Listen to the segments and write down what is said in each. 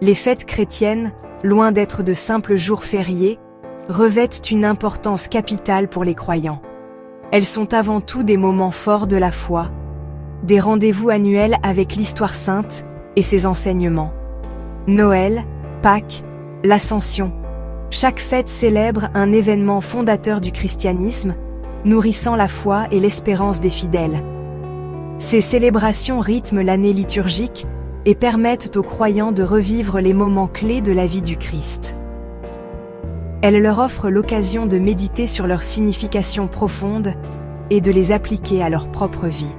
Les fêtes chrétiennes, loin d'être de simples jours fériés, revêtent une importance capitale pour les croyants. Elles sont avant tout des moments forts de la foi, des rendez-vous annuels avec l'histoire sainte et ses enseignements. Noël, Pâques, l'Ascension. Chaque fête célèbre un événement fondateur du christianisme, nourrissant la foi et l'espérance des fidèles. Ces célébrations rythment l'année liturgique et permettent aux croyants de revivre les moments clés de la vie du Christ. Elles leur offrent l'occasion de méditer sur leur signification profonde et de les appliquer à leur propre vie.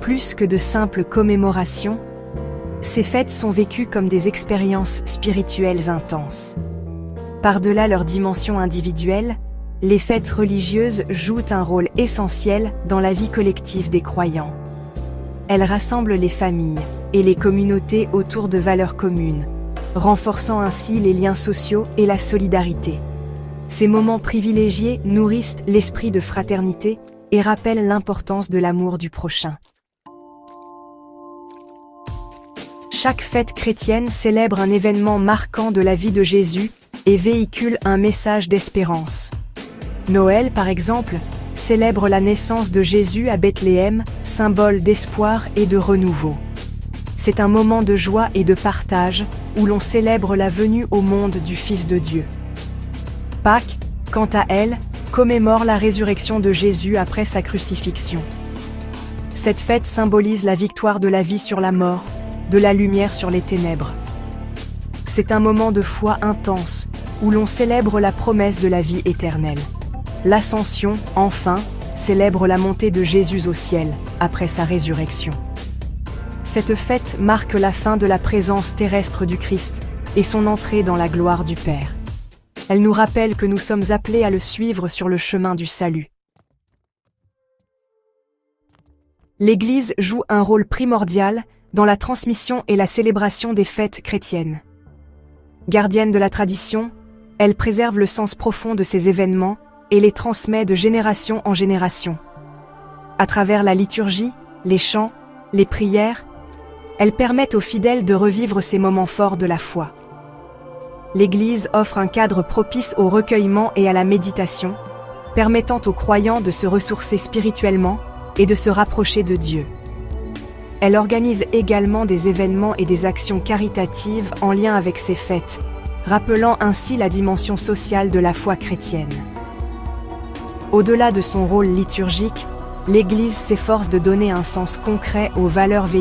Plus que de simples commémorations, ces fêtes sont vécues comme des expériences spirituelles intenses. Par-delà leur dimension individuelle, les fêtes religieuses jouent un rôle essentiel dans la vie collective des croyants. Elles rassemblent les familles et les communautés autour de valeurs communes, renforçant ainsi les liens sociaux et la solidarité. Ces moments privilégiés nourrissent l'esprit de fraternité et rappellent l'importance de l'amour du prochain. Chaque fête chrétienne célèbre un événement marquant de la vie de Jésus et véhicule un message d'espérance. Noël, par exemple, célèbre la naissance de Jésus à Bethléem, symbole d'espoir et de renouveau. C'est un moment de joie et de partage où l'on célèbre la venue au monde du Fils de Dieu. Pâques, quant à elle, commémore la résurrection de Jésus après sa crucifixion. Cette fête symbolise la victoire de la vie sur la mort, de la lumière sur les ténèbres. C'est un moment de foi intense où l'on célèbre la promesse de la vie éternelle. L'Ascension, enfin, célèbre la montée de Jésus au ciel, après sa résurrection. Cette fête marque la fin de la présence terrestre du Christ et son entrée dans la gloire du Père. Elle nous rappelle que nous sommes appelés à le suivre sur le chemin du salut. L'Église joue un rôle primordial dans la transmission et la célébration des fêtes chrétiennes. Gardienne de la tradition, elle préserve le sens profond de ces événements et les transmet de génération en génération. À travers la liturgie, les chants, les prières, elles permettent aux fidèles de revivre ces moments forts de la foi. L'Église offre un cadre propice au recueillement et à la méditation, permettant aux croyants de se ressourcer spirituellement et de se rapprocher de Dieu. Elle organise également des événements et des actions caritatives en lien avec ces fêtes, rappelant ainsi la dimension sociale de la foi chrétienne. Au-delà de son rôle liturgique, l'Église s'efforce de donner un sens concret aux valeurs véhiculées